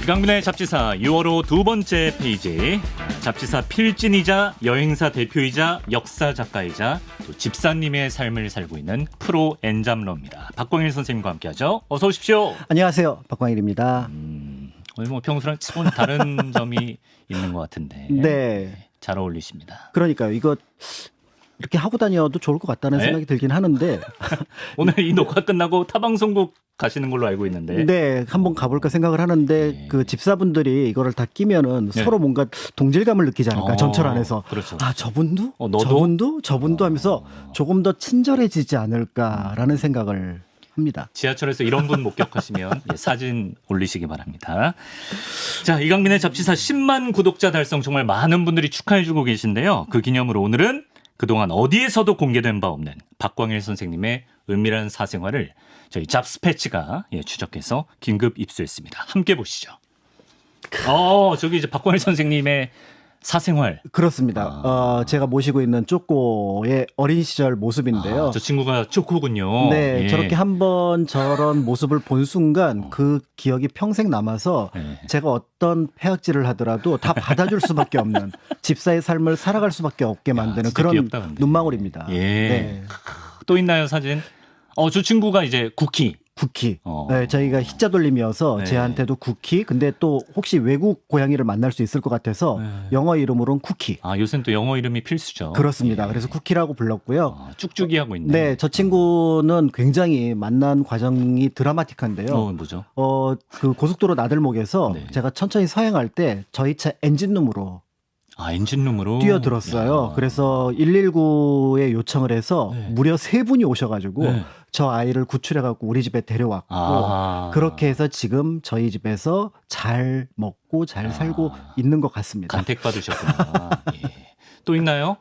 이강민의 잡지사 6월호 두 번째 페이지. 잡지사 필진이자 여행사 대표이자 역사 작가이자 또 집사님의 삶을 살고 있는 프로 엔잡러입니다. 박광일 선생님과 함께하죠. 어서 오십시오. 안녕하세요. 박광일입니다. 오늘 뭐 평소랑 조금 다른 점이 있는 것 같은데 네. 잘 어울리십니다. 그러니까요. 이거 이렇게 하고 다녀도 좋을 것 같다는 네? 생각이 들긴 하는데 오늘 이 녹화 끝나고 타방송국 가시는 걸로 알고 있는데. 네, 한번 가볼까 생각을 하는데 네. 그 집사분들이 이거를 다 끼면은 네. 서로 뭔가 동질감을 느끼지 않을까 전철 안에서. 그렇죠. 아, 저분도? 너도? 저분도 하면서 조금 더 친절해지지 않을까라는 생각을 합니다. 지하철에서 이런 분 목격하시면 사진 올리시기 바랍니다. 자, 이강민의 잡지사 10만 구독자 달성 정말 많은 분들이 축하해주고 계신데요. 그 기념으로 오늘은 그동안 어디에서도 공개된 바 없는 박광일 선생님의 은밀한 사생활을 저희 잡스패치가 추적해서 긴급 입수했습니다. 함께 보시죠. 저기 이제 박광일 선생님의 사생활. 그렇습니다. 제가 모시고 있는 쪼꼬의 어린 시절 모습인데요. 저 친구가 쪼꼬군요. 네, 예. 저렇게 한번 저런 모습을 본 순간 그 기억이 평생 남아서 제가 어떤 폐악질을 하더라도 다 받아줄 수밖에 없는 집사의 삶을 살아갈 수밖에 없게 만드는 진짜 그런 귀엽다, 근데. 눈망울입니다. 예. 네. 또 있나요, 사진? 저 친구가 이제 쿠키. 쿠키. 네, 저희가 희자 돌림이어서 네. 쟤한테도 쿠키. 근데 또 혹시 외국 고양이를 만날 수 있을 것 같아서 영어 이름으로는 쿠키. 요새는 또 영어 이름이 필수죠. 그렇습니다. 예. 그래서 쿠키라고 불렀고요. 쭉쭉이 하고 있네. 네, 저 친구는 굉장히 만난 과정이 드라마틱한데요. 뭐죠? 그 고속도로 나들목에서 네. 제가 천천히 서행할 때 저희 차 엔진룸으로 엔진룸으로 뛰어들었어요. 야. 그래서 119에 요청을 해서 네. 무려 3분이 오셔가지고 네. 저 아이를 구출해갖고 우리 집에 데려왔고 그렇게 해서 지금 저희 집에서 잘 먹고 잘 살고 있는 것 같습니다. 간택 받으셨구나. 예. 또 있나요?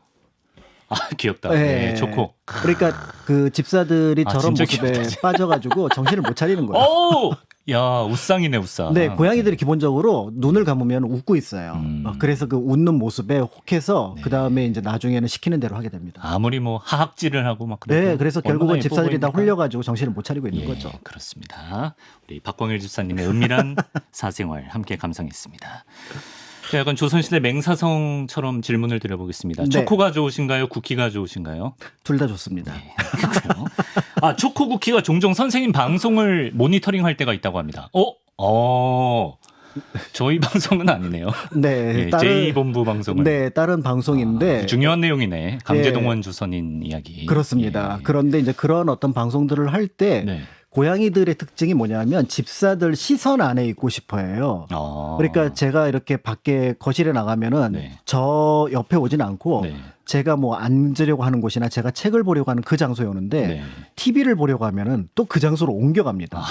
귀엽다. 네. 네, 좋고. 그러니까 그 집사들이 저런 진짜 모습에 귀엽다. 빠져가지고 정신을 못 차리는 거예요. 야, 우상이네, 우상. 네, 고양이들이 기본적으로 눈을 감으면 웃고 있어요. 그래서 그 웃는 모습에 혹해서 그 다음에 이제 나중에는 시키는 대로 하게 됩니다. 아무리 뭐 하악질을 하고 막 그래도 네, 그래서 결국은 얼마나 예뻐 집사들이 다 보입니까? 홀려가지고 정신을 못 차리고 있는 거죠. 그렇습니다. 우리 박광일 집사님의 은밀한 사생활 함께 감상했습니다. 자, 약간 조선시대 맹사성처럼 질문을 드려보겠습니다. 네. 초코가 좋으신가요? 쿠키가 좋으신가요? 둘 다 좋습니다. 그렇고요. 초코 쿠키가 종종 선생님 방송을 모니터링할 때가 있다고 합니다. 저희 방송은 아니네요. 네, 제2본부 방송을. 네, 다른 방송인데 중요한 내용이네. 강제동원 조선인 이야기. 그렇습니다. 예. 그런데 이제 그런 어떤 방송들을 할 때 네. 고양이들의 특징이 뭐냐면 집사들 시선 안에 있고 싶어해요. 그러니까 제가 이렇게 밖에 거실에 나가면은 네. 저 옆에 오진 않고 네. 제가 뭐 앉으려고 하는 곳이나 제가 책을 보려고 하는 그 장소에 오는데 네. TV를 보려고 하면은 또 그 장소로 옮겨갑니다.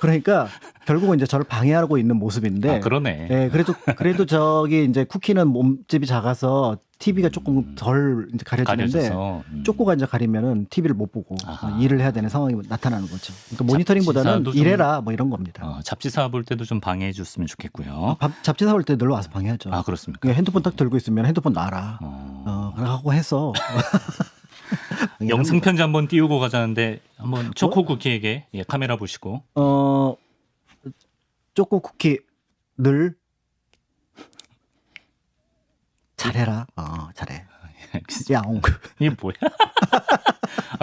그러니까 결국은 이제 저를 방해하고 있는 모습인데. 그러네. 네, 그래도 저기 이제 쿠키는 몸집이 작아서 TV가 조금 덜 이제 가려지는데 가려져서. 쪼꼬가 이제 가리면은 TV를 못 보고 일을 해야 되는 상황이 나타나는 거죠. 그러니까 모니터링보다는 잡지사도 좀- 일해라 뭐 이런 겁니다. 잡지사 볼 때도 좀 방해해 줬으면 좋겠고요. 잡지사 올 때 늘로 와서 방해하죠. 그렇습니까? 그냥 핸드폰 딱 들고 있으면 핸드폰 놔라. 하고 해서 영상 편지 한번 띄우고 가자는데 한번 초코 쿠키에게 카메라 보시고. 쪼꼬 쿠키 늘 잘해라. 잘해. 야옹. 이게 뭐야?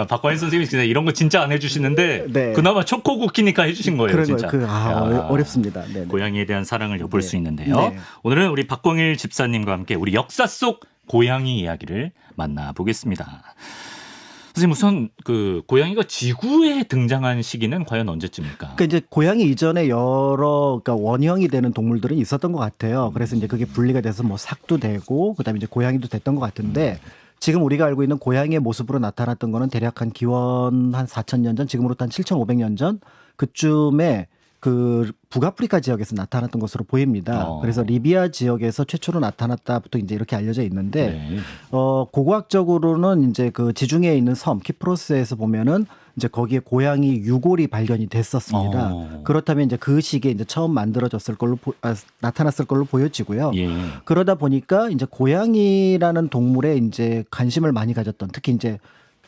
박광일 선생님이 진짜 이런 거 진짜 안 해주시는데 네. 그나마 초코 쿠키니까 해주신 거예요. 그런 진짜. 거예요. 야, 어렵습니다. 네네. 고양이에 대한 사랑을 엿볼 네. 수 있는데요. 네. 오늘은 우리 박광일 집사님과 함께 우리 역사 속 고양이 이야기를 만나보겠습니다. 선생님, 우선 그 고양이가 지구에 등장한 시기는 과연 언제쯤일까? 그러니까 이제 고양이 이전에 그러니까 원형이 되는 동물들은 있었던 것 같아요. 그래서 이제 그게 분리가 돼서 뭐 삭도 되고 그다음에 이제 고양이도 됐던 것 같은데 지금 우리가 알고 있는 고양이의 모습으로 나타났던 거는 대략 한 기원 한 4,000년 전, 지금으로부터 한 7,500년 전 그쯤에 그 북아프리카 지역에서 나타났던 것으로 보입니다. 그래서 리비아 지역에서 최초로 나타났다부터 이제 이렇게 알려져 있는데 네. 고고학적으로는 이제 그 지중해에 있는 섬 키프로스에서 보면은 이제 거기에 고양이 유골이 발견이 됐었습니다. 그렇다면 이제 그 시기에 이제 처음 만들어졌을 걸로 나타났을 걸로 보여지고요. 예. 그러다 보니까 이제 고양이라는 동물에 이제 관심을 많이 가졌던, 특히 이제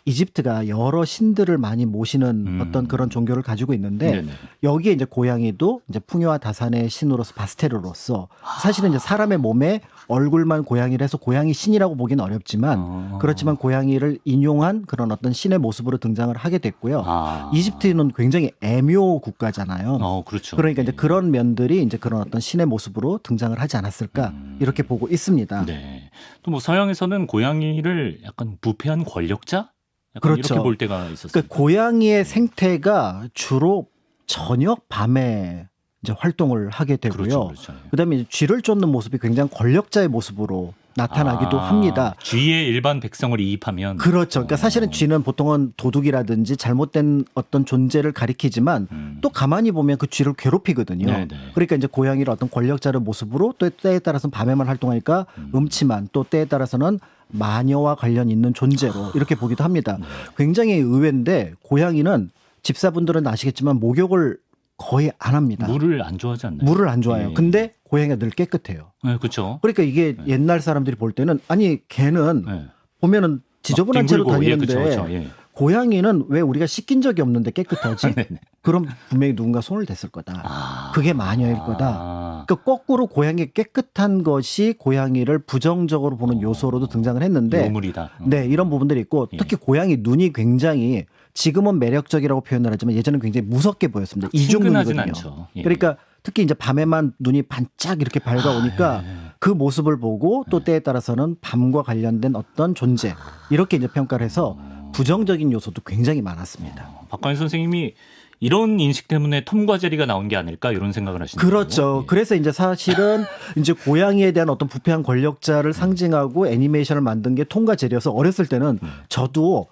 이집트가 여러 신들을 많이 모시는 어떤 그런 종교를 가지고 있는데 네네. 여기에 이제 고양이도 이제 풍요와 다산의 신으로서 바스테르로서 사실은 이제 사람의 몸에 얼굴만 고양이를 해서 고양이 신이라고 보기는 어렵지만 그렇지만 고양이를 인용한 그런 어떤 신의 모습으로 등장을 하게 됐고요. 이집트는 굉장히 애묘 국가잖아요. 그렇죠. 그러니까 이제 그런 면들이 이제 그런 어떤 신의 모습으로 등장을 하지 않았을까 이렇게 보고 있습니다. 네. 또 뭐 서양에서는 고양이를 약간 부패한 권력자? 약간 그렇죠. 이렇게 볼 때가 있었어요. 그러니까 고양이의 생태가 주로 저녁 밤에 이제 활동을 하게 되고요. 그렇죠, 그렇죠. 그다음에 이제 쥐를 쫓는 모습이 굉장히 권력자의 모습으로 나타나기도 합니다. 쥐의 일반 백성을 이입하면 그렇죠. 그러니까 사실은 쥐는 보통은 도둑이라든지 잘못된 어떤 존재를 가리키지만 또 가만히 보면 그 쥐를 괴롭히거든요. 네네. 그러니까 이제 고양이를 어떤 권력자를 모습으로 또 때에 따라서는 밤에만 활동하니까 음침한 또 때에 따라서는 마녀와 관련 있는 존재로 이렇게 보기도 합니다. 굉장히 의외인데 고양이는 집사분들은 아시겠지만 목욕을 거의 안 합니다. 물을 안 좋아하지 않나요? 물을 안 좋아해요. 예. 근데 고양이가 늘 깨끗해요. 네, 그렇죠. 그러니까 이게 옛날 사람들이 볼 때는 아니 걔는 네. 보면은 지저분한 채로 뒹굴고, 다니는데 예, 그쵸, 그쵸, 예. 고양이는 왜 우리가 씻긴 적이 없는데 깨끗하지? 네네. 그럼 분명히 누군가 손을 댔을 거다. 그게 마녀일 거다. 그러니까 거꾸로 고양이 깨끗한 것이 고양이를 부정적으로 보는 요소로도 등장을 했는데 요물이다. 네, 이런 부분들이 있고 특히 고양이 눈이 굉장히 지금은 매력적이라고 표현을 하지만 예전에는 굉장히 무섭게 보였습니다. 친근하진 이중눈이거든요. 않죠. 예. 그러니까 특히 이제 밤에만 눈이 반짝 이렇게 밝아오니까 그 모습을 보고 또 때에 따라서는 밤과 관련된 어떤 존재 이렇게 이제 평가를 해서 부정적인 요소도 굉장히 많았습니다. 박관희 선생님이 이런 인식 때문에 톰과 제리가 나온 게 아닐까 이런 생각을 하시는 거예요. 그렇죠. 그래서 이제 사실은 이제 고양이에 대한 어떤 부패한 권력자를 상징하고 애니메이션을 만든 게 톰과 제리여서 어렸을 때는 저도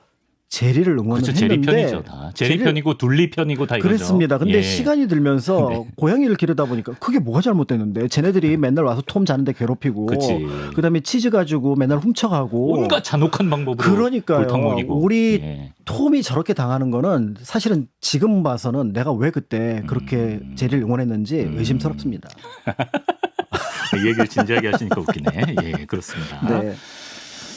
제리를 응원을 그렇죠. 제리 했는데 편이죠. 다. 제리 편이고 둘리 편이고 다 이거죠. 그랬습니다. 근데 예. 시간이 들면서 네. 고양이를 기르다 보니까 그게 뭐가 잘못됐는데 쟤네들이 맨날 와서 톰 자는데 괴롭히고 그치. 그다음에 치즈 가지고 맨날 훔쳐가고 온갖 잔혹한 방법으로 그러니까요. 골탕 먹이고. 우리 예. 톰이 저렇게 당하는 거는 사실은 지금 봐서는 내가 왜 그때 그렇게 제리를 응원했는지 의심스럽습니다. 이 얘기를 진지하게 하시니까 웃기네. 예, 그렇습니다. 네.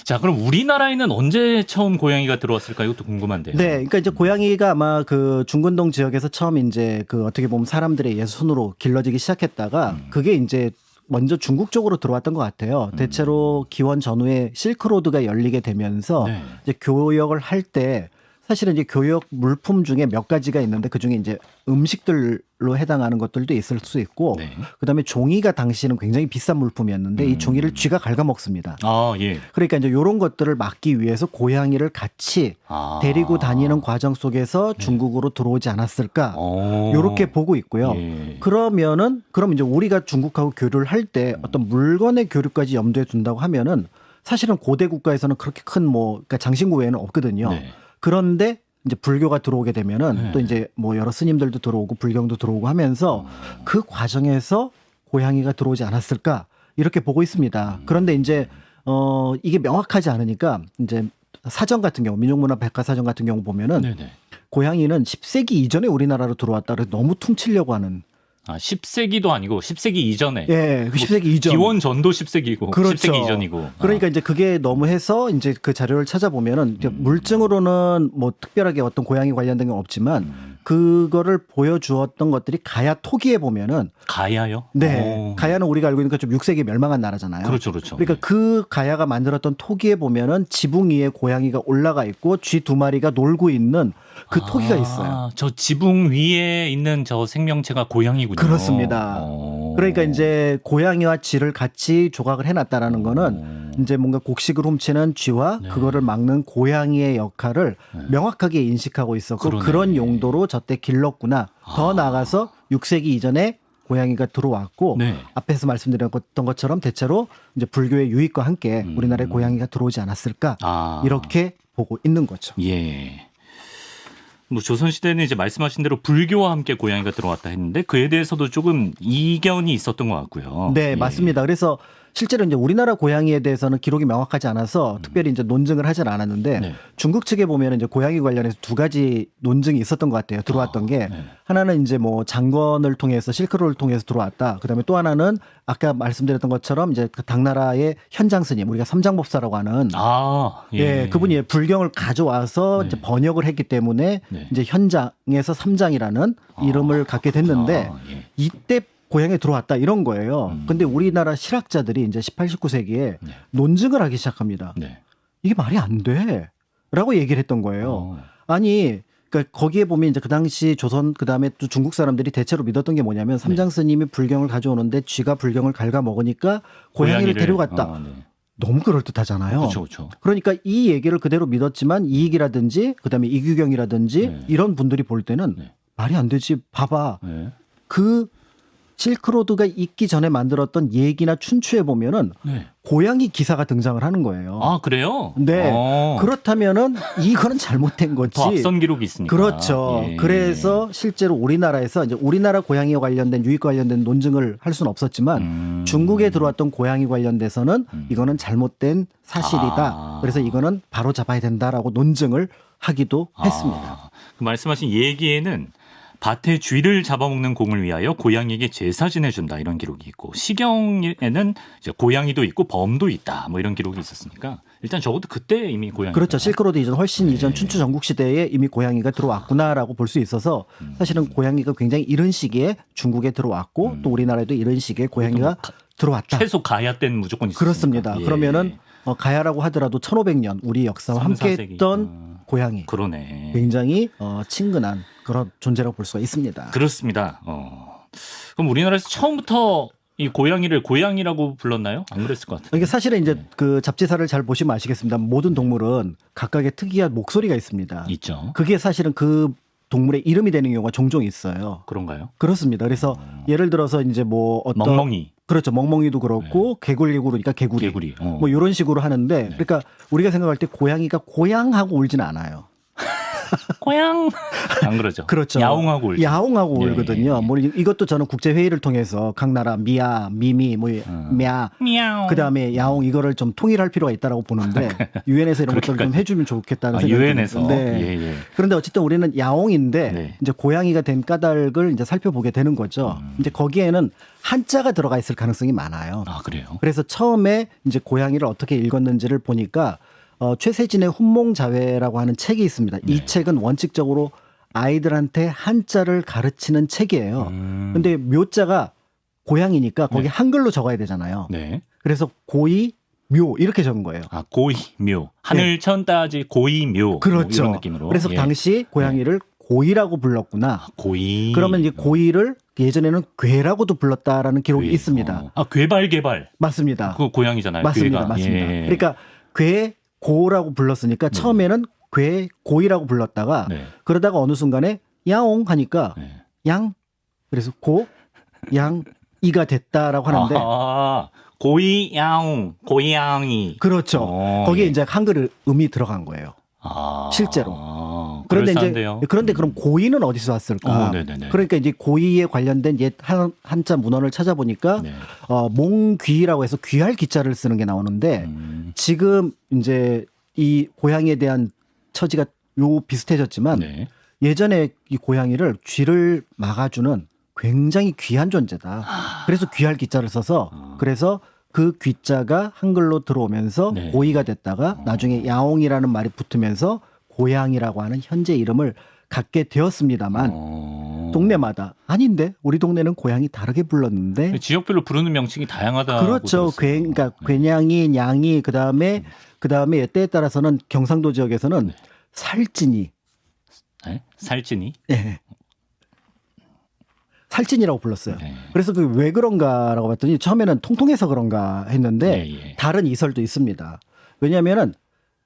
자, 그럼 우리나라에는 언제 처음 고양이가 들어왔을까? 이것도 궁금한데요. 네, 그러니까 이제 고양이가 아마 그 중근동 지역에서 처음 이제 그 어떻게 보면 사람들의 손으로 길러지기 시작했다가 그게 이제 먼저 중국 쪽으로 들어왔던 것 같아요. 대체로 기원 전후에 실크로드가 열리게 되면서 네. 이제 교역을 할 때 사실은 이제 교역 물품 중에 몇 가지가 있는데 그 중에 이제 음식들로 해당하는 것들도 있을 수 있고 네. 그다음에 종이가 당시에는 굉장히 비싼 물품이었는데 이 종이를 쥐가 갉아먹습니다. 아, 예. 그러니까 이제 이런 것들을 막기 위해서 고양이를 같이 데리고 다니는 과정 속에서 중국으로 들어오지 않았을까 이렇게 보고 있고요. 예. 그럼 이제 우리가 중국하고 교류를 할 때 어떤 물건의 교류까지 염두에 둔다고 하면은 사실은 고대 국가에서는 그렇게 큰 그러니까 장신구 외에는 없거든요. 네. 그런데 이제 불교가 들어오게 되면은 네. 또 이제 뭐 여러 스님들도 들어오고 불경도 들어오고 하면서 그 과정에서 고양이가 들어오지 않았을까 이렇게 보고 있습니다. 그런데 이제 이게 명확하지 않으니까 이제 사전 같은 경우 민족문화 백과사전 같은 경우 보면은 네네. 고양이는 10세기 이전에 우리나라로 들어왔다 그래서 너무 퉁치려고 하는 10세기도 아니고 10세기 이전에. 예, 10세기 이전. 기원 전도 10세기고 그렇죠. 10세기 이전이고. 그러니까 이제 그게 너무 해서 이제 그 자료를 찾아보면은 이제 물증으로는 뭐 특별하게 어떤 고양이 관련된 건 없지만 그거를 보여주었던 것들이 가야 토기에 보면은 가야요? 네. 가야는 우리가 알고 있는 좀 6세기에 멸망한 나라잖아요. 그렇죠, 그렇죠. 그러니까 그 가야가 만들었던 토기에 보면은 지붕 위에 고양이가 올라가 있고 쥐 두 마리가 놀고 있는 그 토기가 있어요. 저 지붕 위에 있는 저 생명체가 고양이군요. 그렇습니다. 그러니까 이제 고양이와 쥐를 같이 조각을 해놨다라는 거는 이제 뭔가 곡식을 훔치는 쥐와 그거를 막는 고양이의 역할을 명확하게 인식하고 있었고 그러네. 그런 용도로 저때 길렀구나. 더 나아가서 6세기 이전에 고양이가 들어왔고 네. 앞에서 말씀드렸던 것처럼 대체로 이제 불교의 유익과 함께 우리나라에 고양이가 들어오지 않았을까 이렇게 보고 있는 거죠. 예. 뭐 조선시대는 이제 말씀하신 대로 불교와 함께 고양이가 들어왔다 했는데 그에 대해서도 조금 이견이 있었던 것 같고요. 네, 예. 맞습니다. 그래서 실제로 이제 우리나라 고양이에 대해서는 기록이 명확하지 않아서 특별히 이제 논증을 하진 않았는데 네. 중국 측에 보면 이제 고양이 관련해서 두 가지 논증이 있었던 것 같아요. 들어왔던 게 네. 하나는 이제 뭐 장건을 통해서 실크로드를 통해서 들어왔다. 그다음에 또 하나는 아까 말씀드렸던 것처럼 이제 그 당나라의 현장 스님 우리가 삼장법사라고 하는 예, 그분이 불경을 가져와서 네. 이제 번역을 했기 때문에 네. 이제 현장에서 삼장이라는 이름을 갖게 됐는데 예. 이때 고향에 들어왔다 이런 거예요. 근데 우리나라 실학자들이 이제 18, 19세기에 네. 논증을 하기 시작합니다. 네. 이게 말이 안 돼. 라고 얘기를 했던 거예요. 아니, 그러니까 거기에 보면 이제 그 당시 조선 그다음에 또 중국 사람들이 대체로 믿었던 게 뭐냐면 삼장 스님이 불경을 가져오는데 쥐가 불경을 갉아 먹으니까 고양이를 데려갔다. 네. 너무 그럴듯하잖아요. 그렇죠, 그렇죠. 그러니까 이 얘기를 그대로 믿었지만 이익이라든지 그다음에 이규경이라든지 네. 이런 분들이 볼 때는 네. 말이 안 되지. 봐봐. 네. 그 실크로드가 있기 전에 만들었던 얘기나 춘추에 보면은 네. 고양이 기사가 등장을 하는 거예요. 아 그래요? 네. 그렇다면은 이거는 잘못된 거지. 더 앞선 기록이 있으니까. 그렇죠. 예. 그래서 실제로 우리나라에서 이제 우리나라 고양이와 관련된 유익 관련된 논증을 할 수는 없었지만 중국에 들어왔던 고양이 관련돼서는 이거는 잘못된 사실이다. 아. 그래서 이거는 바로 잡아야 된다라고 논증을 하기도 했습니다. 그 말씀하신 얘기에는 밭에 쥐를 잡아먹는 공을 위하여 고양이에게 제사 지내준다 이런 기록이 있고 시경에는 이제 고양이도 있고 범도 있다 뭐 이런 기록이 있었으니까 일단 적어도 그때 이미 고양이 그렇죠. 실크로드 이전 훨씬 네. 이전 춘추 전국 시대에 이미 고양이가 들어왔구나라고 볼 수 있어서 사실은 고양이가 굉장히 이른 시기에 중국에 들어왔고 또 우리나라에도 이른 시기에 고양이가 들어왔다. 최소 가야 때는 무조건 있었으니까. 그렇습니다. 예. 그러면은 가야라고 하더라도 1500년 우리 역사와 3, 4세기. 함께했던 고양이 그러네. 굉장히 친근한 그런 존재라고 볼 수가 있습니다. 그렇습니다. 그럼 우리나라에서 처음부터 이 고양이를 고양이라고 불렀나요? 안 그랬을 것 같아요. 이게 사실은 이제 그 잡지사를 잘 보시면 아시겠습니다. 모든 동물은 각각의 특이한 목소리가 있습니다. 있죠. 그게 사실은 그 동물의 이름이 되는 경우가 종종 있어요. 그런가요? 그렇습니다. 그래서 예를 들어서 이제 뭐 어떤 멍멍이, 그렇죠. 멍멍이도 그렇고 개굴개굴 그러니까 개구리. 개구리. 뭐 이런 식으로 하는데 그러니까 우리가 생각할 때 고양이가 고양하고 울지는 않아요. 고양 안 그러죠. 그렇죠. 야옹하고 울죠. 야옹하고 예, 울거든요. 예. 뭐 이것도 저는 국제 회의를 통해서 각 나라 미야, 미미, 뭐 며, 미야옹. 그다음에 야옹 이거를 좀 통일할 필요가 있다라고 보는데 유엔에서 이런 것들을 좀 해주면 좋겠다는 생각이 유엔에서. 드는데 예, 예. 그런데 어쨌든 우리는 야옹인데 네. 이제 고양이가 된 까닭을 이제 살펴보게 되는 거죠. 이제 거기에는 한자가 들어가 있을 가능성이 많아요. 아 그래요? 그래서 처음에 이제 고양이를 어떻게 읽었는지를 보니까 최세진의 훈몽자회라고 하는 책이 있습니다. 네. 이 책은 원칙적으로 아이들한테 한자를 가르치는 책이에요. 근데 묘자가 고양이니까 거기 네. 한글로 적어야 되잖아요. 네. 그래서 고이 묘 이렇게 적은 거예요. 아 고이묘 하늘천 따지 고이묘 뭐 그렇죠. 이런 느낌으로. 그래서 예. 당시 고양이를 고이라고 불렀구나. 고이. 그러면 이제 고이를 예전에는 괴라고도 불렀다라는 기록이 괴. 있습니다. 아 괴발개발. 맞습니다. 그 고양이잖아요. 맞습니다. 괴가. 맞습니다. 예. 그러니까 괴고라고 불렀으니까 처음에는 괴고이라고 불렀다가 네. 그러다가 어느 순간에 야옹 하니까 네. 양 그래서 양 이가 됐다라고 하는데 아, 고이야옹 고양이. 그렇죠. 거기에 예. 이제 한글 음이 들어간 거예요. 아, 실제로. 그런데 그럴싸한데요. 그런데 그럼 고이는 어디서 왔을까? 네네네. 그러니까 이제 고이에 관련된 옛 한자 문헌을 찾아보니까 네. 몽귀라고 해서 귀할 귀자를 쓰는 게 나오는데 지금 이제 이 고양이에 대한 처지가 요 비슷해졌지만 네. 예전에 이 고양이를 쥐를 막아주는 굉장히 귀한 존재다. 그래서 귀할 귀자를 써서 그래서 그 귀자가 한글로 들어오면서 네. 고이가 됐다가 나중에 야옹이라는 말이 붙으면서 고양이라고 하는 현재 이름을 갖게 되었습니다만 들마다 아닌데 우리 동네는 고양이 다르게 불렀는데 지역별로 부르는 명칭이 다양하다. 그렇죠. 그러니까 괴냥이, 냥이 그다음에 때에 따라서는 경상도 지역에서는 살찐이 네? 살찐이. 예. 살찐이라고 불렀어요. 네. 그래서 그 왜 그런가라고 봤더니 처음에는 통통해서 그런가 했는데 예. 다른 이설도 있습니다. 왜냐하면은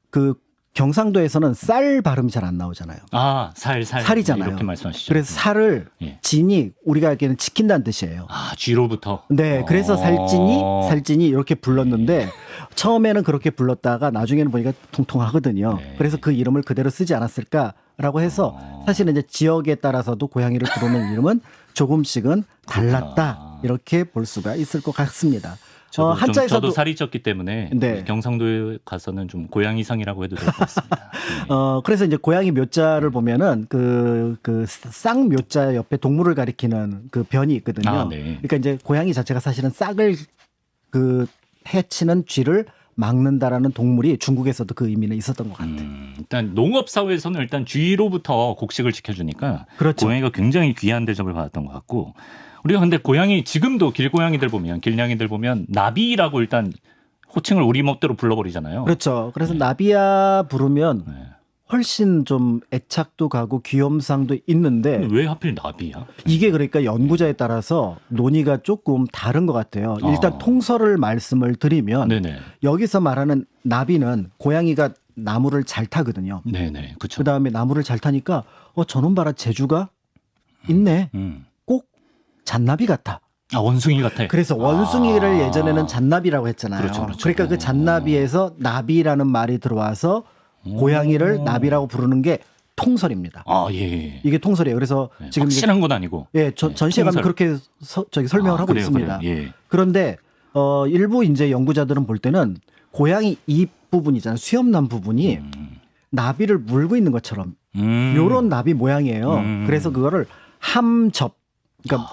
그 경상도에서는 쌀 발음이 잘 안 나오잖아요. 아, 살이잖아요. 이렇게 말씀하시죠. 그래서 살을 예. 진이 우리가 알기에는 지킨다는 뜻이에요. 아, 쥐로부터. 네, 그래서 살찐이 이렇게 불렀는데 처음에는 그렇게 불렀다가 나중에는 보니까 통통하거든요. 네. 그래서 그 이름을 그대로 쓰지 않았을까라고 해서 사실은 이제 지역에 따라서도 고양이를 부르는 이름은 조금씩은 달랐다 그렇구나. 이렇게 볼 수가 있을 것 같습니다. 저도 살이 cis기 때문에 네. 경상도에 가서는 좀 고양이상이라고 해도 될 것 같습니다. 그래서 이제 고양이 묘자를 보면은 그 쌍묘자 옆에 동물을 가리키는 그 변이 있거든요. 아, 네. 그러니까 이제 고양이 자체가 사실은 싹을 그 해치는 쥐를 막는다라는 동물이 중국에서도 그 의미는 있었던 것 같아요. 일단 농업 사회에서는 일단 쥐로부터 곡식을 지켜주니까 그렇죠. 고양이가 굉장히 귀한 대접을 받았던 것 같고 우리가 근데 고양이 지금도 길고양이들 보면 길냥이들 보면 나비라고 일단 호칭을 우리 멋대로 불러버리잖아요. 그렇죠. 그래서 나비야 부르면 네. 훨씬 좀 애착도 가고 귀염상도 있는데 왜 하필 나비야? 이게 그러니까 연구자에 따라서 논의가 조금 다른 것 같아요. 일단 통설을 말씀을 드리면 네네. 여기서 말하는 나비는 고양이가 나무를 잘 타거든요. 네네. 그렇죠. 그다음에 나무를 잘 타니까 저놈 봐라 재주가 있네. 꼭 잣나비 같아. 아 원숭이 같아. 그래서 원숭이를 예전에는 잣나비라고 했잖아요. 그렇죠, 그렇죠. 그러니까 그 잣나비에서 나비라는 말이 들어와서 고양이를 나비라고 부르는 게 통설입니다. 아 예. 이게 통설이에요. 그래서 네, 지금 확실한 건 아니고. 예, 전시회 가면 통설. 그렇게 설명을 하고 그래요, 있습니다. 그래요. 예. 그런데 일부 이제 연구자들은 볼 때는 고양이 입 부분이잖아요. 수염난 부분이 나비를 물고 있는 것처럼 요런 나비 모양이에요. 그래서 그거를 함접 그러니까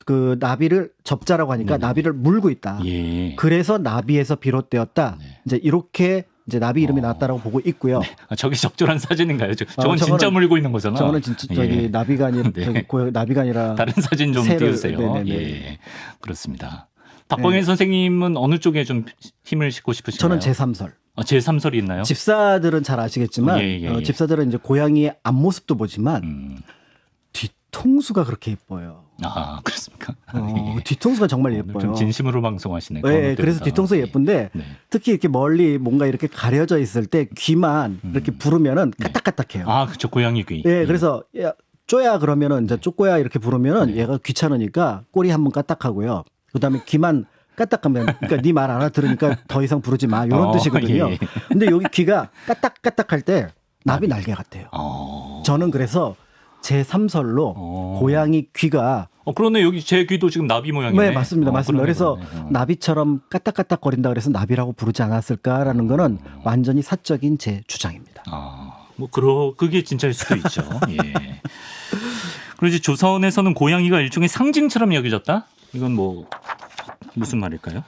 그 나비를 접자라고 하니까 네네. 나비를 물고 있다. 예. 그래서 나비에서 비롯되었다. 네. 이제 이렇게 이제 나비 이름이 나왔다라고 보고 있고요. 네. 아, 저게 적절한 사진인가요? 저건 저거는- 진짜 물고 있는 거잖아. 저거는 진짜 저기 예. 나비가 아니라 네. 저기 나비가 아니라 다른 사진 좀 새를- 띄우세요. 네네네. 예. 그렇습니다. 박광일 선생님은 어느 쪽에 좀 힘을 싣고 싶으신가요? 저는 제3설. 제3설이 있나요? 집사들은 잘 아시겠지만 예. 집사들은 이제 고양이의 앞모습도 보지만 뒤통수가 그렇게 예뻐요. 아 그렇습니까? 예. 뒤통수가 정말 오늘 예뻐요. 좀 진심으로 방송하시네. 네, 그래서 뒤통수 예쁜데 네. 특히 이렇게 멀리 뭔가 이렇게 가려져 있을 때 귀만 이렇게 부르면은 까딱까딱해요. 아 그렇죠. 고양이 귀. 예, 그래서 야, 쪼야 그러면은 이제 쪼꼬야 이렇게 부르면은 얘가 귀찮으니까 꼬리 한번 까딱하고요. 그다음에 귀만 까딱하면 그러니까 네 말 알아들으니까 더 이상 부르지 마 이런 뜻이거든요. 예. 근데 여기 귀가 까딱까딱할 때 나비 날개 같아요. 저는 그래서 제3설로 고양이 귀가 그러네. 여기 제 귀도 지금 나비 모양이네. 네, 맞습니다. 맞습니다. 그러네, 그래서 그러네. 나비처럼 까딱까딱거린다 그래서 나비라고 부르지 않았을까라는 거는 완전히 사적인 제 주장입니다. 그게 진짜일 수도 있죠. 예. 그리고 이제 조선에서는 고양이가 일종의 상징처럼 여겨졌다? 이건 뭐 무슨 말일까요?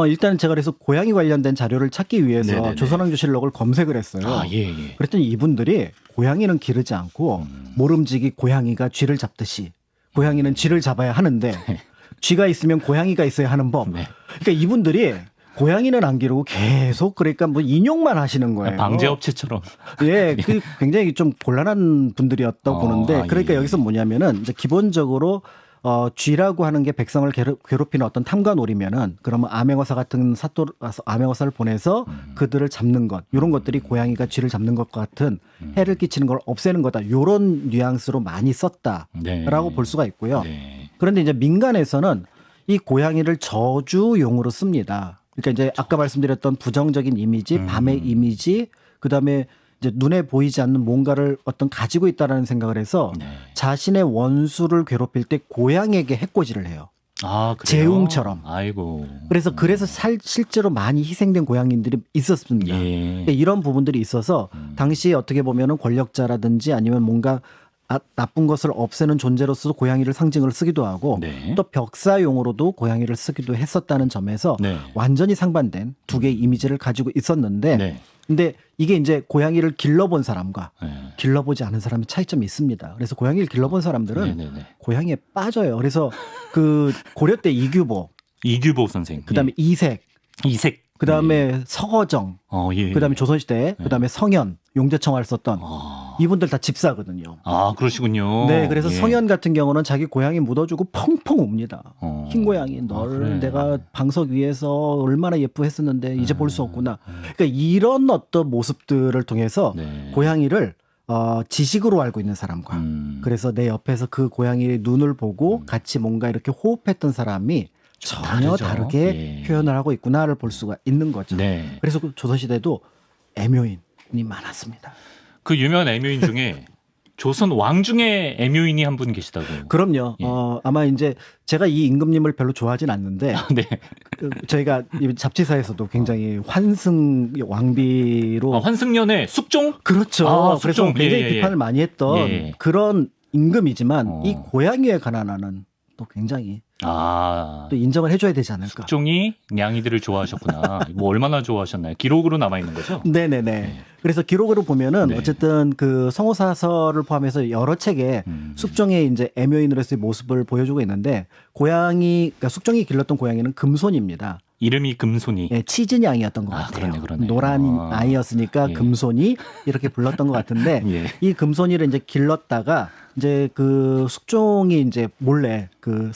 일단 제가 그래서 고양이 관련된 자료를 찾기 위해서 네네네. 조선왕조실록을 검색을 했어요. 예. 그랬더니 이분들이 고양이는 기르지 않고 모름지기 고양이가 쥐를 잡듯이 고양이는 쥐를 잡아야 하는데 쥐가 있으면 고양이가 있어야 하는 법. 네. 그러니까 이분들이 고양이는 안 기르고 계속 그러니까 뭐 인용만 하시는 거예요. 방제업체처럼. 예, 그 굉장히 좀 곤란한 분들이었다고 보는데 그러니까 예. 여기서 뭐냐면은 이제 기본적으로 쥐라고 하는 게 백성을 괴롭히는 어떤 탐관오리면은 그러면 암행어사 같은 암행어사를 보내서 그들을 잡는 것 이런 것들이 고양이가 쥐를 잡는 것과 같은 해를 끼치는 걸 없애는 거다 이런 뉘앙스로 많이 썼다라고 네. 볼 수가 있고요. 네. 그런데 이제 민간에서는 이 고양이를 저주용으로 씁니다. 그러니까 이제 아까 말씀드렸던 부정적인 이미지, 밤의 이미지, 그다음에 이제 눈에 보이지 않는 뭔가를 어떤 가지고 있다라는 생각을 해서 네. 자신의 원수를 괴롭힐 때 고양이에게 해코지를 해요. 아, 그래요? 재웅처럼. 아이고. 그래서 실제로 많이 희생된 고양이들이 있었습니다. 예. 그러니까 이런 부분들이 있어서 당시에 어떻게 보면은 권력자라든지 아니면 뭔가 나쁜 것을 없애는 존재로서 고양이를 상징으로 쓰기도 하고 네. 또 벽사용으로도 고양이를 쓰기도 했었다는 점에서 네. 완전히 상반된 두 개의 이미지를 가지고 있었는데 네. 근데 이게 이제 고양이를 길러본 사람과 네. 길러보지 않은 사람의 차이점이 있습니다. 그래서 고양이를 길러본 사람들은 네네네. 고양이에 빠져요. 그래서 그 고려 때 이규보, 이규보 선생님. 그다음에 이색, 이색. 그다음에 서거정, 예. 그다음에 조선시대, 그다음에 성현, 용제청화를 썼던 이분들 다 집사거든요. 그러시군요. 네, 그래서 예. 성현 같은 경우는 자기 고양이 묻어주고 펑펑 웁니다. 흰 고양이 널 그래. 내가 방석 위에서 얼마나 예쁘했었는데 이제 볼 수 없구나. 그러니까 이런 어떤 모습들을 통해서 네. 고양이를 지식으로 알고 있는 사람과 그래서 내 옆에서 그 고양이의 눈을 보고 같이 뭔가 이렇게 호흡했던 사람이 전혀 다르죠. 다르게 예. 표현을 하고 있구나를 볼 수가 있는 거죠. 네. 그래서 그 조선시대도 애묘인이 많았습니다. 그 유명한 애묘인 중에 조선 왕 중에 애묘인이 한 분 계시다고. 그럼요. 예. 아마 이제 제가 이 임금님을 별로 좋아하진 않는데 네. 저희가 이 잡지사에서도 굉장히 환승 왕비로 환승연의 숙종? 그렇죠. 아, 그래서 숙종. 굉장히 예, 예, 예. 비판을 많이 했던 예. 그런 임금이지만 어. 이 고양이에 관한 한은 또 굉장히 또 인정을 해줘야 되지 않을까. 숙종이 냥이들을 좋아하셨구나. 뭐 얼마나 좋아하셨나요? 기록으로 남아 있는 거죠? 네네네. 네. 그래서 기록으로 보면은 네. 어쨌든 그 성호사설을 포함해서 여러 책에 숙종의 이제 애묘인으로서의 모습을 보여주고 있는데 그러니까 숙종이 길렀던 고양이는 금손입니다. 이름이 금손이. 예, 치즈냥이었던 것 같아요. 그러네. 노란 아이였으니까 예. 금손이 이렇게 불렀던 것 같은데 예. 이 금손이를 이제 길렀다가 이제 그 숙종이 이제 몰래 그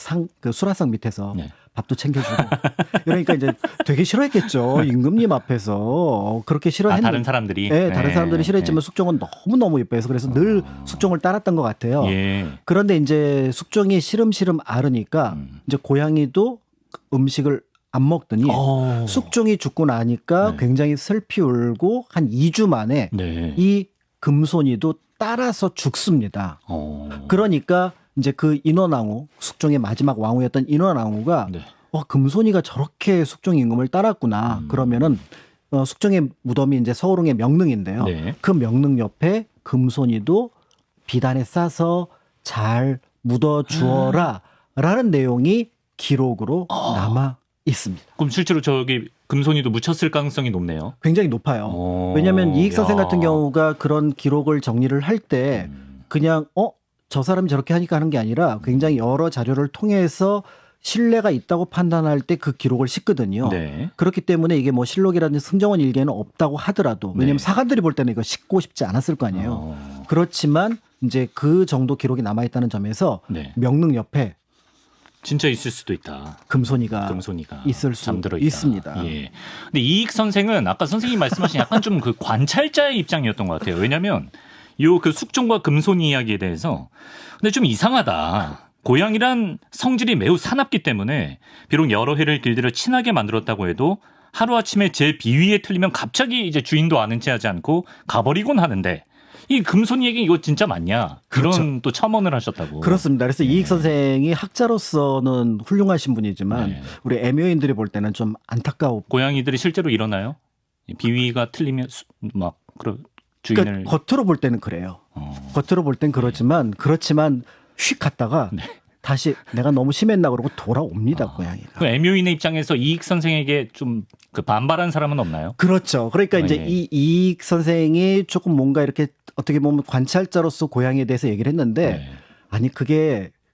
수라상 밑에서 네. 밥도 챙겨주고 그러니까 이제 되게 싫어했겠죠. 임금님 앞에서 그렇게 싫어했는데 다른 사람들이. 네, 다른 사람들이 싫어했지만 숙종은 너무너무 예뻐해서 그래서 늘 숙종을 따랐던 것 같아요. 예. 그런데 이제 숙종이 시름시름 앓으니까 이제 고양이도 음식을 안 먹더니 숙종이 죽고 나니까 네. 굉장히 슬피 울고 한 2주 만에 네. 이 금손이도 따라서 죽습니다. 그러니까 이제 그 인원왕후, 숙종의 마지막 왕후였던 인원왕후가 네. 금손이가 저렇게 숙종 임금을 따랐구나. 그러면은 숙종의 무덤이 이제 서울흥의 명릉인데요. 네. 그 명릉 옆에 금손이도 비단에 싸서 잘 묻어 주어라라는 내용이 기록으로 남아 있습니다. 그럼 실제로 저기 금손이도 묻혔을 가능성이 높네요. 굉장히 높아요. 왜냐하면 이익 선생 같은 경우가 그런 기록을 정리를 할 때 그냥 저 사람이 저렇게 하니까 하는 게 아니라 굉장히 여러 자료를 통해서 신뢰가 있다고 판단할 때 그 기록을 싣거든요. 네. 그렇기 때문에 이게 뭐 실록이라든지 승정원 일기에는 없다고 하더라도 왜냐하면 네. 사관들이 볼 때는 이거 싣고 싶지 않았을 거 아니에요. 그렇지만 이제 그 정도 기록이 남아 있다는 점에서 네. 명릉 옆에 진짜 있을 수도 있다. 금손이가 있을 수 잠들어 있다. 있습니다. 예. 근데 이익 선생은 아까 선생님이 말씀하신 약간 좀 그 관찰자의 입장이었던 것 같아요. 왜냐하면 요 그 숙종과 금손이 이야기에 대해서 근데 좀 이상하다. 고양이란 성질이 매우 사납기 때문에 비록 여러 해를 길들여 친하게 만들었다고 해도 하루아침에 제 비위에 틀리면 갑자기 이제 주인도 아는 체 하지 않고 가버리곤 하는데 이 금손이 얘기 이거 진짜 맞냐? 그런 그렇죠. 또 첨언을 하셨다고. 그렇습니다. 그래서 이익 선생이 학자로서는 훌륭하신 분이지만 네. 우리 애묘인들이 볼 때는 좀 안타까워. 고양이들이 실제로 일어나요? 비위가 틀리면 막 그런 주인을 그러니까 겉으로 볼 때는 그래요. 겉으로 볼 땐 그렇지만 휙 갔다가 네. 다시 내가 너무 심했나 그러고 돌아옵니다. 고양이가. 그 애묘인의 입장에서 이익 선생에게 좀 그 반발한 사람은 없나요? 그렇죠. 그러니까 이제 네. 이 이익 선생이 조금 뭔가 이렇게 어떻게 보면 관찰자로서 고양이에 대해서 얘기를 했는데 네. 아니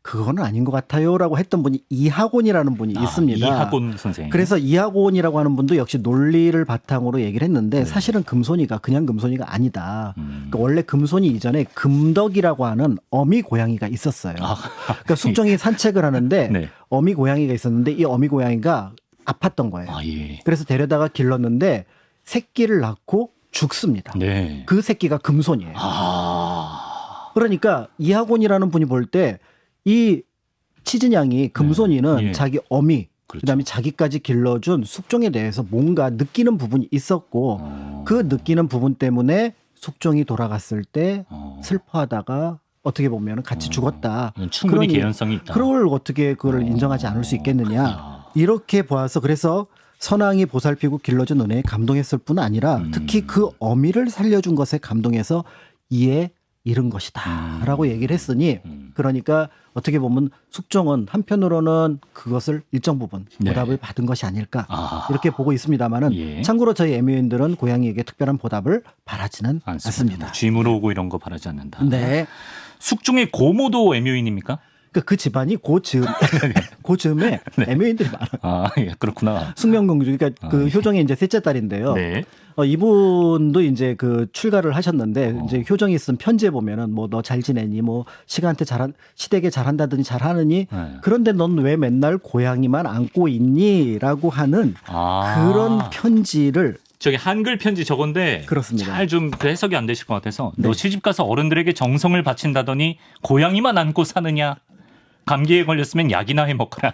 그거는 아닌 것 같아요라고 했던 분이 이학원이라는 분이 있습니다. 이학원 선생. 그래서 이학원이라고 하는 분도 역시 논리를 바탕으로 얘기를 했는데 사실은 금손이가 그냥 금손이가 아니다. 그러니까 원래 금손이 이전에 금덕이라고 하는 어미 고양이가 있었어요. 그러니까 숙종이 산책을 하는데 네. 어미 고양이가 있었는데 이 어미 고양이가 아팠던 거예요. 예. 그래서 데려다가 길렀는데 새끼를 낳고 죽습니다. 네. 그 새끼가 금손이에요. 그러니까 이학원이라는 분이 볼 때 이 치즈냥이 금손이는 네. 예. 자기 어미 그렇죠. 그다음에 자기까지 길러준 숙종에 대해서 뭔가 느끼는 부분이 있었고 그 느끼는 부분 때문에 숙종이 돌아갔을 때 슬퍼하다가 어떻게 보면 같이 죽었다. 이건 충분히 그러니 개연성이 있다. 그걸 어떻게 그걸 인정하지 않을 수 있겠느냐. 이렇게 보아서 그래서 선왕이 보살피고 길러준 은혜에 감동했을 뿐 아니라 특히 그 어미를 살려준 것에 감동해서 이에 이른 것이다 라고 얘기를 했으니 그러니까 어떻게 보면 숙종은 한편으로는 그것을 일정 부분 보답을 받은 것이 아닐까 이렇게 보고 있습니다만은 예. 참고로 저희 애묘인들은 고양이에게 특별한 보답을 바라지는 않습니다. 뭐 쥐물 오고 이런 거 바라지 않는다. 네. 숙종의 고모도 애묘인입니까? 그 집안이 고즈음에 애묘인들이 많아요. 예, 그렇구나. 숙명공주 그러니까 그 효정의 이제 셋째 딸인데요. 네. 이분도 이제 그 출가를 하셨는데 이제 효정이 쓴 편지에 보면은 뭐 너 잘 지내니 뭐 시댁에 잘한다더니 잘하느니 네. 그런데 넌 왜 맨날 고양이만 안고 있니?라고 하는 그런 편지를 저기 한글 편지 저건데 그렇습니다. 잘 좀 해석이 안 되실 것 같아서 너 시집 가서 어른들에게 정성을 바친다더니 고양이만 안고 사느냐? 감기에 걸렸으면 약이나 해 먹거라.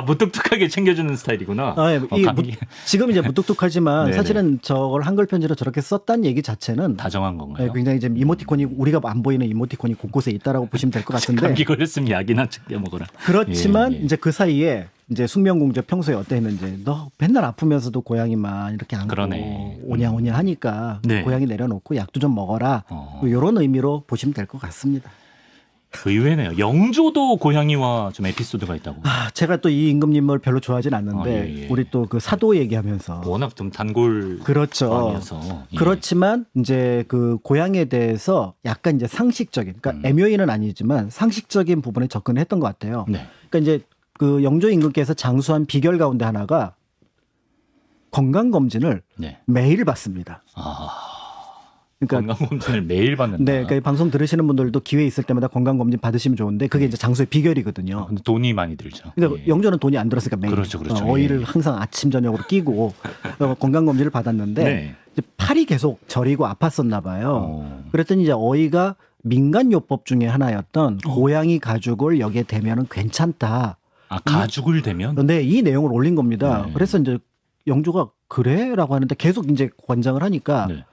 무뚝뚝하게 챙겨주는 스타일이구나. 아, 예, 감기. 지금 이제 무뚝뚝하지만 네네. 사실은 저걸 한글 편지로 저렇게 썼다는 얘기 자체는 다정한 건가요? 예, 굉장히 지금 이모티콘이 우리가 안 보이는 이모티콘이 곳곳에 있다라고 보시면 될 것 같은데 감기 걸렸으면 약이나 챙겨 먹어라. 그렇지만 예, 예. 이제 그 사이에 이제 숙명공주 평소에 어땠는지 너 맨날 아프면서도 고양이만 이렇게 안고 그러네. 오냐오냐 하니까 네. 고양이 내려놓고 약도 좀 먹어라 어. 이런 의미로 보시면 될 것 같습니다. 의외네요. 영조도 고양이와 좀 에피소드가 있다고. 제가 또 이 임금님을 별로 좋아하진 않는데 예. 우리 또 그 사도 얘기하면서 워낙 좀 단골 그렇죠. 왕이어서. 예. 그렇지만 이제 그 고향에 대해서 약간 이제 상식적인, 그러니까 애묘인은 아니지만 상식적인 부분에 접근했던 것 같아요. 네. 그러니까 이제 그 영조 임금께서 장수한 비결 가운데 하나가 건강 검진을 네. 매일 받습니다. 그러니까 건강검진을 매일 받는다. 네, 그러니까 방송 들으시는 분들도 기회 있을 때마다 건강 검진 받으시면 좋은데 그게 이제 장수의 비결이거든요. 근데 돈이 많이 들죠. 그러니까 예. 영조는 돈이 안 들었으니까 매일 그렇죠, 그렇죠. 어이를 예. 항상 아침 저녁으로 끼고 건강 검진을 받았는데 네. 이제 팔이 계속 저리고 아팠었나 봐요. 어. 그랬더니 이제 어이가 민간요법 중에 하나였던 고양이 가죽을 여기에 대면은 괜찮다. 가죽을 대면? 근데 이 내용을 올린 겁니다. 네. 그래서 이제 영조가 그래라고 하는데 계속 이제 권장을 하니까 네.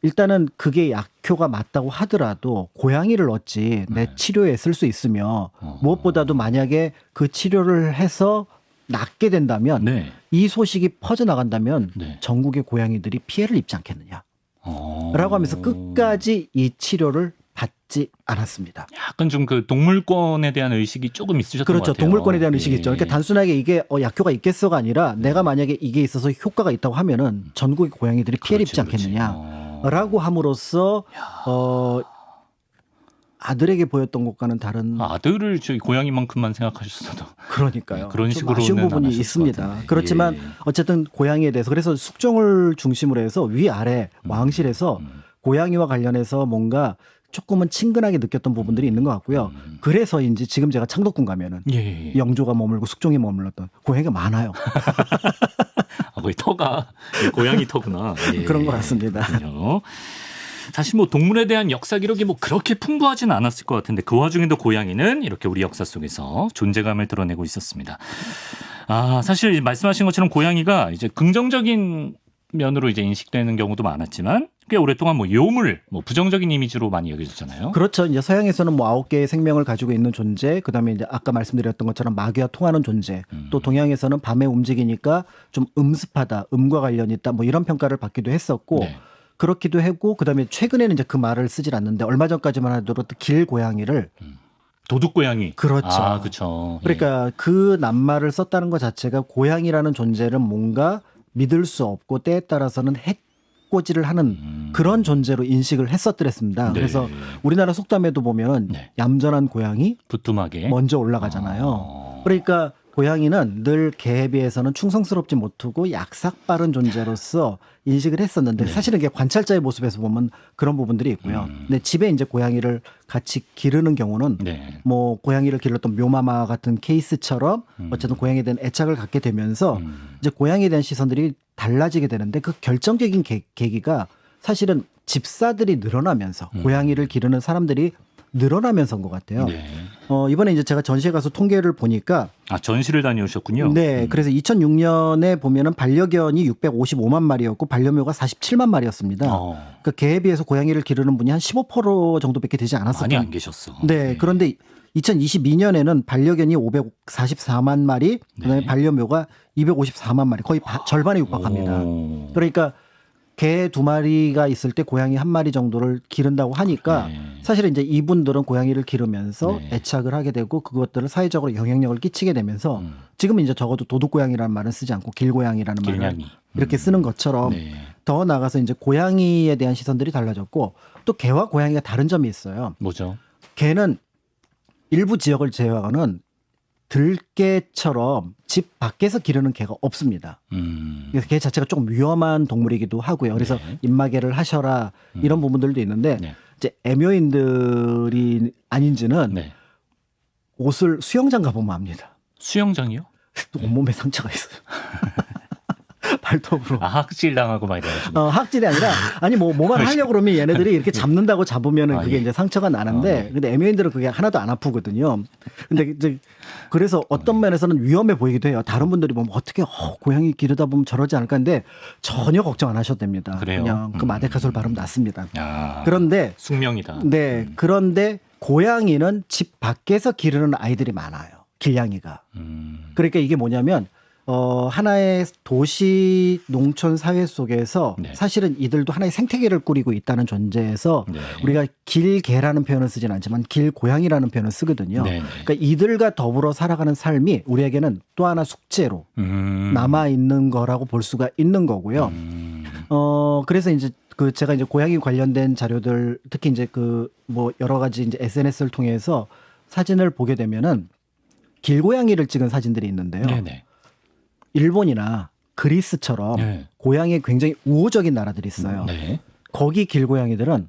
일단은 그게 약효가 맞다고 하더라도 고양이를 얻지 내 치료에 쓸 수 있으며 무엇보다도 만약에 그 치료를 해서 낫게 된다면 네. 이 소식이 퍼져나간다면 네. 전국의 고양이들이 피해를 입지 않겠느냐 어. 라고 하면서 끝까지 이 치료를 받지 않았습니다. 약간 좀 그 동물권에 대한 의식이 조금 있으셨던 것 그렇죠. 같아요. 동물권에 대한 의식이 예. 있죠. 그러니까 단순하게 이게 약효가 있겠어가 아니라 내가 만약에 이게 있어서 효과가 있다고 하면은 전국의 고양이들이 피해를 입지 그렇지, 그렇지. 않겠느냐라고 함으로써 아들에게 보였던 것과는 다른 아들을 저희 고양이만큼만 생각하셨어도 그러니까요. 네, 그런 좀 식으로는 아쉬운 안 부분이 하셨을 것 있습니다. 같은데. 그렇지만 예. 어쨌든 고양이에 대해서 그래서 숙종을 중심으로 해서 위아래 왕실에서 고양이와 관련해서 뭔가 조금은 친근하게 느꼈던 부분들이 있는 것 같고요. 그래서인지 지금 제가 창덕궁 가면은 예. 영조가 머물고 숙종이 머물렀던 고양이가 많아요. 거의 터가 고양이 터구나. 예. 그런 것 같습니다. 그렇군요. 사실 뭐 동물에 대한 역사 기록이 뭐 그렇게 풍부하진 않았을 것 같은데 그 와중에도 고양이는 이렇게 우리 역사 속에서 존재감을 드러내고 있었습니다. 사실 말씀하신 것처럼 고양이가 이제 긍정적인 면으로 이제 인식되는 경우도 많았지만 꽤 오랫동안 뭐 요물, 뭐 부정적인 이미지로 많이 여겨졌잖아요. 그렇죠. 이제 서양에서는 뭐 9개의 생명을 가지고 있는 존재, 그다음에 이제 아까 말씀드렸던 것처럼 마귀와 통하는 존재, 또 동양에서는 밤에 움직이니까 좀 음습하다, 음과 관련이 있다, 뭐 이런 평가를 받기도 했었고 네. 그렇기도 했고 그다음에 최근에는 이제 그 말을 쓰질 않는데 얼마 전까지만 하더라도 길 고양이를 도둑 고양이. 그렇죠. 그렇죠. 그러니까 그 낱말을 썼다는 것 자체가 고양이라는 존재는 뭔가 믿을 수 없고 때에 따라서는 해코지를 하는 그런 존재로 인식을 했었더랬습니다. 네. 그래서 우리나라 속담에도 보면은 네. 얌전한 고양이 부뚜막에. 먼저 올라가잖아요. 그러니까 고양이는 늘 개에 비해서는 충성스럽지 못하고 약삭 빠른 존재로서 인식을 했었는데 사실은 이게 관찰자의 모습에서 보면 그런 부분들이 있고요. 근데 집에 이제 고양이를 같이 기르는 경우는 네. 뭐 고양이를 길렀던 묘마마 같은 케이스처럼 어쨌든 고양이에 대한 애착을 갖게 되면서 이제 고양이에 대한 시선들이 달라지게 되는데 그 결정적인 계기가 사실은 집사들이 늘어나면서 고양이를 기르는 사람들이 늘어나면서인 것 같아요. 네. 이번에 이제 제가 전시회 가서 통계를 보니까 전시를 다녀오셨군요. 네, 그래서 2006년에 보면은 반려견이 655만 마리였고 반려묘가 47만 마리였습니다. 그러니까 개에 비해서 고양이를 기르는 분이 한 15% 정도밖에 되지 않았었던. 많이 안 계셨어. 네, 그런데 2022년에는 반려견이 544만 마리, 그다음에 네. 반려묘가 254만 마리, 거의 절반에 육박합니다. 오. 그러니까 개 2마리가 있을 때 고양이 1마리 정도를 기른다고 하니까 네. 사실은 이제 이분들은 고양이를 기르면서 네. 애착을 하게 되고 그것들을 사회적으로 영향력을 끼치게 되면서 지금 이제 적어도 도둑고양이라는 말은 쓰지 않고 길고양이라는 말을 길냥이. 이렇게 쓰는 것처럼 네. 더 나아가서 이제 고양이에 대한 시선들이 달라졌고 또 개와 고양이가 다른 점이 있어요. 뭐죠? 개는 일부 지역을 제외하고는 들개처럼 집 밖에서 기르는 개가 없습니다. 그래서 개 자체가 조금 위험한 동물이기도 하고요. 그래서 네. 입마개를 하셔라 이런 부분들도 있는데 네. 이제 애묘인들이 아닌지는 네. 옷을 수영장 가보면 압니다. 수영장이요? 또 온몸에 상처가 있어요. 발톱으로. 학질 당하고 막 이래가지고. 학질이 아니라 아니 뭐만 하려고 그러면 얘네들이 이렇게 잡는다고 잡으면은 그게 예. 이제 상처가 나는데 근데 애묘인들은 그게 하나도 안 아프거든요. 근데 이제 그래서 어떤 면에서는 위험해 보이기도 해요. 다른 분들이 보면 어떻게 고양이 기르다 보면 저러지 않을까 하는데 전혀 걱정 안 하셔도 됩니다. 그래요? 그냥 그 마데카솔 바르면 낫습니다. 야, 그런데 숙명이다. 네, 그런데 고양이는 집 밖에서 기르는 아이들이 많아요. 길냥이가. 그러니까 이게 뭐냐면 하나의 도시 농촌 사회 속에서 네. 사실은 이들도 하나의 생태계를 꾸리고 있다는 존재에서 네. 우리가 길개라는 표현을 쓰진 않지만 길고양이라는 표현을 쓰거든요. 네, 네. 그러니까 이들과 더불어 살아가는 삶이 우리에게는 또 하나 숙제로 남아 있는 거라고 볼 수가 있는 거고요. 그래서 이제 제가 이제 고양이 관련된 자료들 특히 이제 뭐 여러 가지 이제 SNS를 통해서 사진을 보게 되면은 길고양이를 찍은 사진들이 있는데요. 네네. 일본이나 그리스처럼 네. 고양이에 굉장히 우호적인 나라들이 있어요. 네. 거기 길고양이들은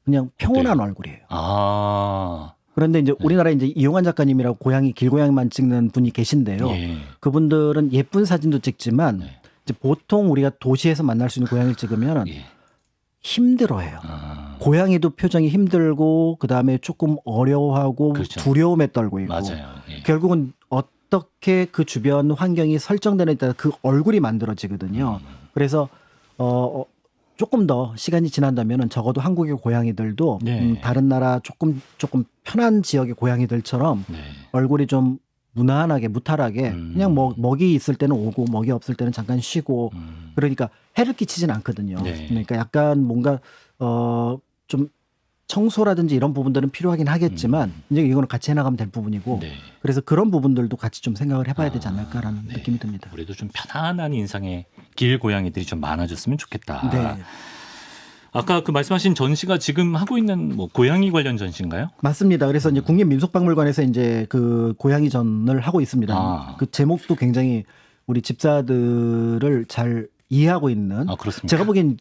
그냥 평온한 얼굴이에요. 아. 그런데 이제 우리나라에 이제 이용환 작가님이라고 길고양이만 찍는 분이 계신데요. 예. 그분들은 예쁜 사진도 찍지만 네. 이제 보통 우리가 도시에서 만날 수 있는 고양이를 찍으면 예. 힘들어해요. 아. 고양이도 표정이 힘들고 그다음에 조금 어려워하고 그렇죠. 두려움에 떨고 있고 맞아요. 예. 결국은 어떻게 그 주변 환경이 설정되느냐에 따라 그 얼굴이 만들어지거든요. 그래서 조금 더 시간이 지난다면은 적어도 한국의 고양이들도 네. 다른 나라 조금 편한 지역의 고양이들처럼 네. 얼굴이 좀 무난하게 무탈하게 그냥 먹이 있을 때는 오고 먹이 없을 때는 잠깐 쉬고 그러니까 해를 끼치진 않거든요. 네. 그러니까 약간 뭔가 좀 청소라든지 이런 부분들은 필요하긴 하겠지만 이제 이거는 같이 해나가면 될 부분이고 네. 그래서 그런 부분들도 같이 좀 생각을 해봐야 되지 않을까라는 네. 느낌이 듭니다. 우리도 좀 편안한 인상의 길 고양이들이 좀 많아졌으면 좋겠다. 네. 아까 그 말씀하신 전시가 지금 하고 있는 뭐 고양이 관련 전시인가요? 맞습니다. 그래서 이제 국립민속박물관에서 이제 그 고양이 전을 하고 있습니다. 아. 그 제목도 굉장히 우리 집사들을 잘 이해하고 있는. 아, 그렇습니까? 제가 보기엔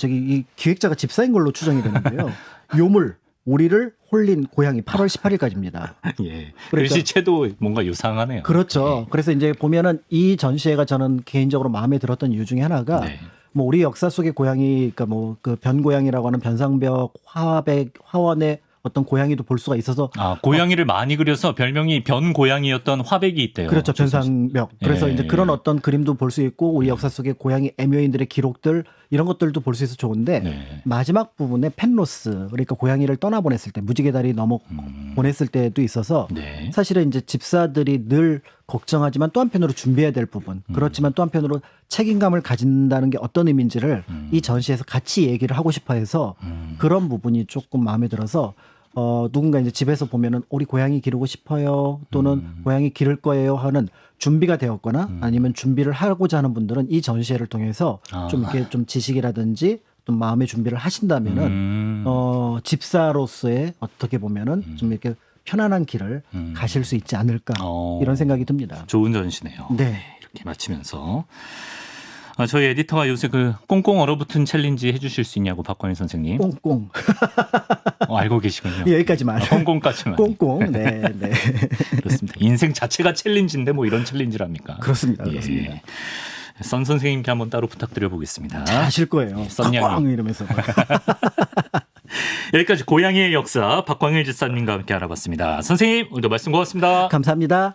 이 기획자가 집사인 걸로 추정이 되는데요. 요물 우리를 홀린 고양이 8월 18일까지입니다. 예. 그러니까- 글씨체도 뭔가 유상하네요. 그렇죠. 그래서 이제 보면은 이 전시회가 저는 개인적으로 마음에 들었던 이유 중에 하나가 네. 뭐 우리 역사 속의 고양이, 그러니까 뭐 그 변고양이라고 하는 변상벽, 화백, 화원의 어떤 고양이도 볼 수가 있어서 아, 고양이를 많이 그려서 별명이 변 고양이였던 화백이 있대요. 그렇죠. 변상벽. 그래서 예, 이제 예. 그런 어떤 그림도 볼 수 있고 우리 역사 속의 고양이 애묘인들의 기록들 이런 것들도 볼 수 있어서 좋은데 네. 마지막 부분에 펜로스 그러니까 고양이를 떠나보냈을 때 무지개 다리 넘어 보냈을 때도 있어서 네. 사실은 이제 집사들이 늘 걱정하지만 또 한편으로 준비해야 될 부분 그렇지만 또 한편으로 책임감을 가진다는 게 어떤 의미인지를 이 전시에서 같이 얘기를 하고 싶어 해서 그런 부분이 조금 마음에 들어서 누군가 이제 집에서 보면은 우리 고양이 기르고 싶어요 또는 고양이 기를 거예요 하는 준비가 되었거나 아니면 준비를 하고자 하는 분들은 이 전시회를 통해서 좀 이렇게 좀 지식이라든지 또 마음의 준비를 하신다면은 집사로서의 어떻게 보면은 좀 이렇게 편안한 길을 가실 수 있지 않을까 이런 생각이 듭니다. 좋은 전시네요. 네. 이렇게 마치면서 저희 에디터가 요새 그 꽁꽁 얼어붙은 챌린지 해주실 수 있냐고 박광일 선생님. 꽁꽁 알고 계시군요. 여기까지만. 꽁꽁까지만. 꽁꽁. 네, 네. 그렇습니다. 인생 자체가 챌린지인데 뭐 이런 챌린지랍니까? 그렇습니다. 예. 그렇습니다. 선 선생님께 한번 따로 부탁드려 보겠습니다. 잘 하실 거예요. 썬냥이. 꽝 이러면서. 여기까지 고양이의 역사 박광일 집사님과 함께 알아봤습니다. 선생님 오늘도 말씀 고맙습니다. 감사합니다.